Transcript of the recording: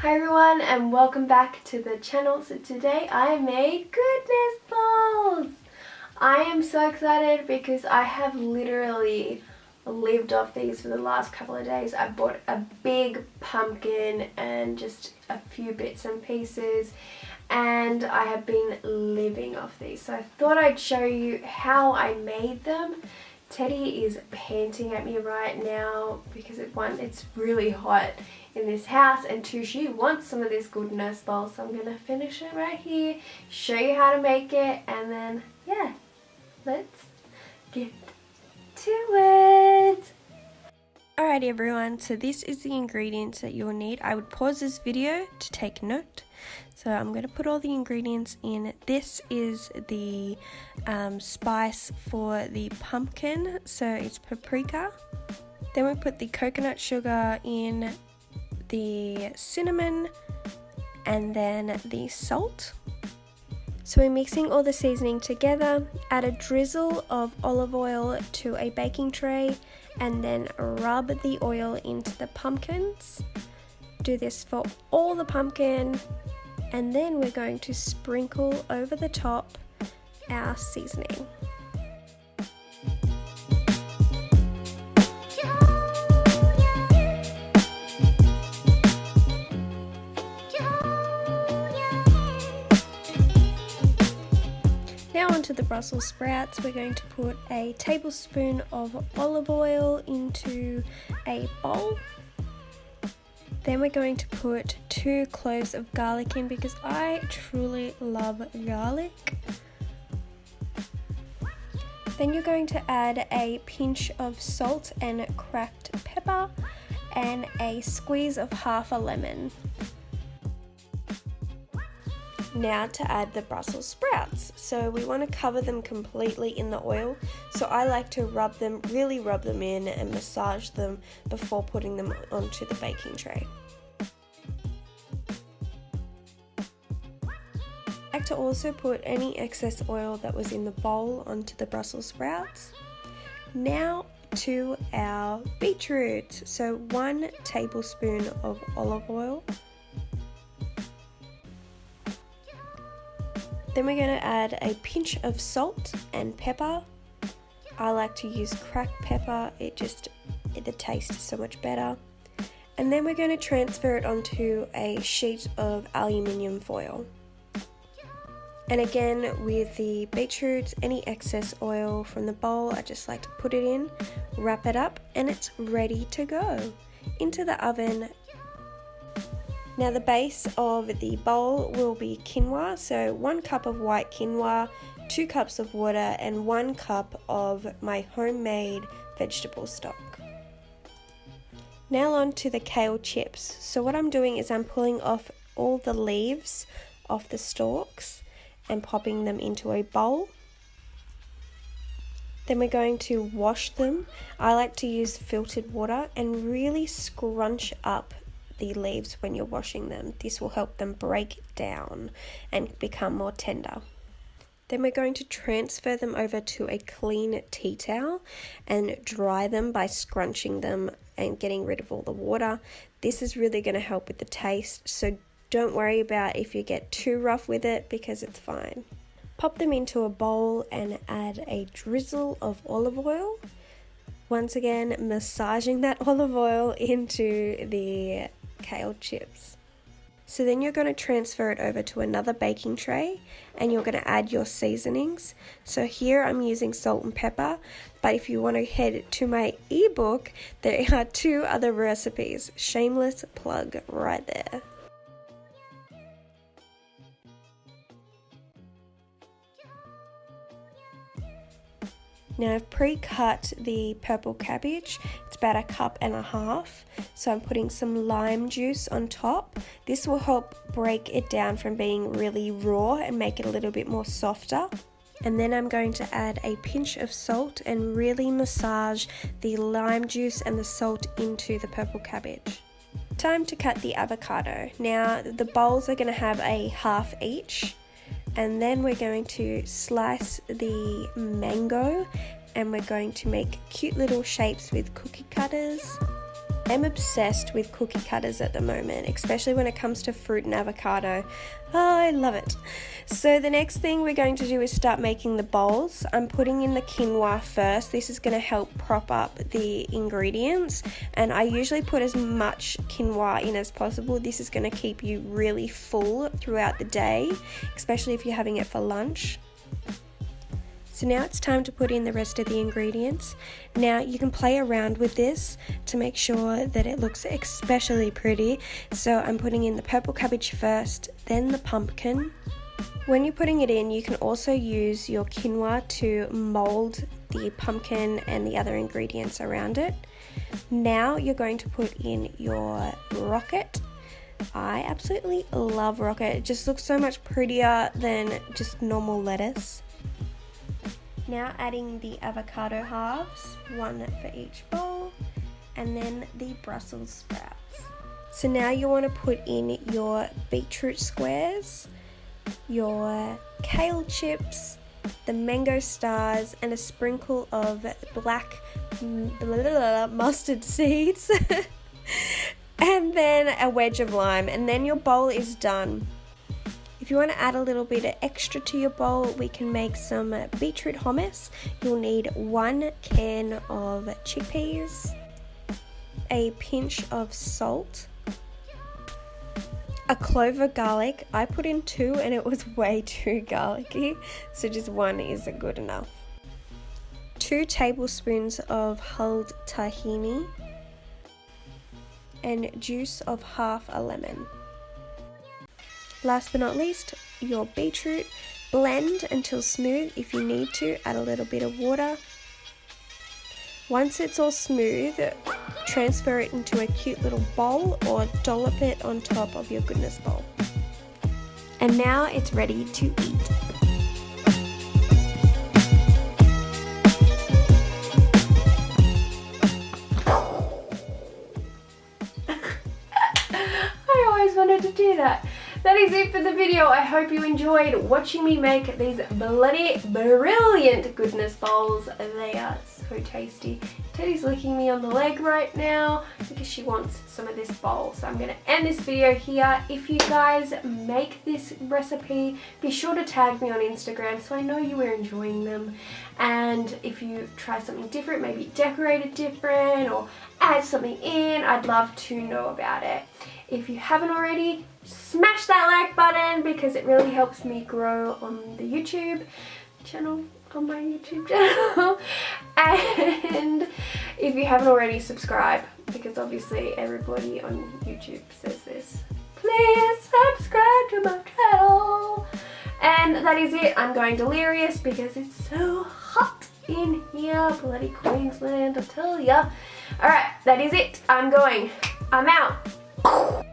Hi everyone and welcome back to the channel. So today I made goodness balls. I am so excited because I have literally lived off these for the last couple of days. I bought a big pumpkin and just a few bits and pieces and I have been living off these. So I thought I'd show you how I made them. Teddy is panting at me right now because it's really hot in this house, and two, she wants some of this goodness bowl, so I'm gonna finish it right here, show you how to make it, and then yeah, let's get to it. Alrighty everyone, so this is the ingredients that you'll need. I would pause this video to take note. So I'm going to put all the ingredients in. This is the spice for the pumpkin, so it's paprika. Then we put the coconut sugar in, the cinnamon, and then the salt. So we're mixing all the seasoning together. Add a drizzle of olive oil to a baking tray and then rub the oil into the pumpkins. Do this for all the pumpkin, and then we're going to sprinkle over the top our seasoning. Now onto the Brussels sprouts. We're going to put a tablespoon of olive oil into a bowl. Then we're going to put 2 cloves of garlic in because I truly love garlic. Then you're going to add a pinch of salt and cracked pepper and a squeeze of half a lemon. Now to add the Brussels sprouts. So we want to cover them completely in the oil. So I like to really rub them in and massage them before putting them onto the baking tray. I like to also put any excess oil that was in the bowl onto the Brussels sprouts. Now to our beetroot. So 1 tablespoon of olive oil. Then we're going to add a pinch of salt and pepper. I like to use cracked pepper, the taste is so much better. And then we're going to transfer it onto a sheet of aluminium foil. And again, with the beetroots, any excess oil from the bowl, I just like to put it in, wrap it up, and it's ready to go into the oven. Now the base of the bowl will be quinoa, so 1 cup of white quinoa, 2 cups of water, and 1 cup of my homemade vegetable stock. Now on to the kale chips. So what I'm doing is I'm pulling off all the leaves off the stalks and popping them into a bowl. Then we're going to wash them. I like to use filtered water and really scrunch up the leaves when you're washing them. This will help them break down and become more tender. Then we're going to transfer them over to a clean tea towel and dry them by scrunching them and getting rid of all the water. This is really going to help with the taste, so don't worry about if you get too rough with it because it's fine. Pop them into a bowl and add a drizzle of olive oil. Once again, massaging that olive oil into the kale chips. So then you're going to transfer it over to another baking tray and you're going to add your seasonings. So here I'm using salt and pepper, but if you want to head to my ebook, there are 2 other recipes. Shameless plug right there. Now I've pre-cut the purple cabbage. It's about 1.5 cups. So I'm putting some lime juice on top. This will help break it down from being really raw and make it a little bit more softer. And then I'm going to add a pinch of salt and really massage the lime juice and the salt into the purple cabbage. Time to cut the avocado. Now the bowls are going to have a half each. And then we're going to slice the mango and we're going to make cute little shapes with cookie cutters. I'm obsessed with cookie cutters at the moment, especially when it comes to fruit and avocado. Oh, I love it. So the next thing we're going to do is start making the bowls. I'm putting in the quinoa first. This is going to help prop up the ingredients, and I usually put as much quinoa in as possible. This is going to keep you really full throughout the day, especially if you're having it for lunch. So now it's time to put in the rest of the ingredients. Now you can play around with this to make sure that it looks especially pretty. So I'm putting in the purple cabbage first, then the pumpkin. When you're putting it in, you can also use your quinoa to mold the pumpkin and the other ingredients around it. Now you're going to put in your rocket. I absolutely love rocket. It just looks so much prettier than just normal lettuce. Now adding the avocado halves, one for each bowl, and then the Brussels sprouts. So now you want to put in your beetroot squares, your kale chips, the mango stars, and a sprinkle of black mustard seeds, and then a wedge of lime, and then your bowl is done. If you want to add a little bit of extra to your bowl, we can make some beetroot hummus. You'll need 1 can of chickpeas, a pinch of salt, a clove of garlic. I put in 2 and it was way too garlicky, so just 1 is good enough. 2 tablespoons of hulled tahini, and juice of half a lemon. Last but not least, your beetroot. Blend until smooth. If you need to, add a little bit of water. Once it's all smooth, transfer it into a cute little bowl or dollop it on top of your goodness bowl. And now it's ready to eat. I always wanted to do that. That is it for the video. I hope you enjoyed watching me make these bloody brilliant goodness bowls. They are so tasty. Teddy's licking me on the leg right now because she wants some of this bowl. So I'm going to end this video here. If you guys make this recipe, be sure to tag me on Instagram so I know you are enjoying them. And if you try something different, maybe decorate it different or add something in, I'd love to know about it. If you haven't already, smash that like button because it really helps me grow on the YouTube channel, on my YouTube channel. And if you haven't already, subscribe because obviously everybody on YouTube says this. Please subscribe to my channel. And that is it. I'm going delirious because it's so hot in here. Bloody Queensland, I tell ya. Alright, that is it. I'm out.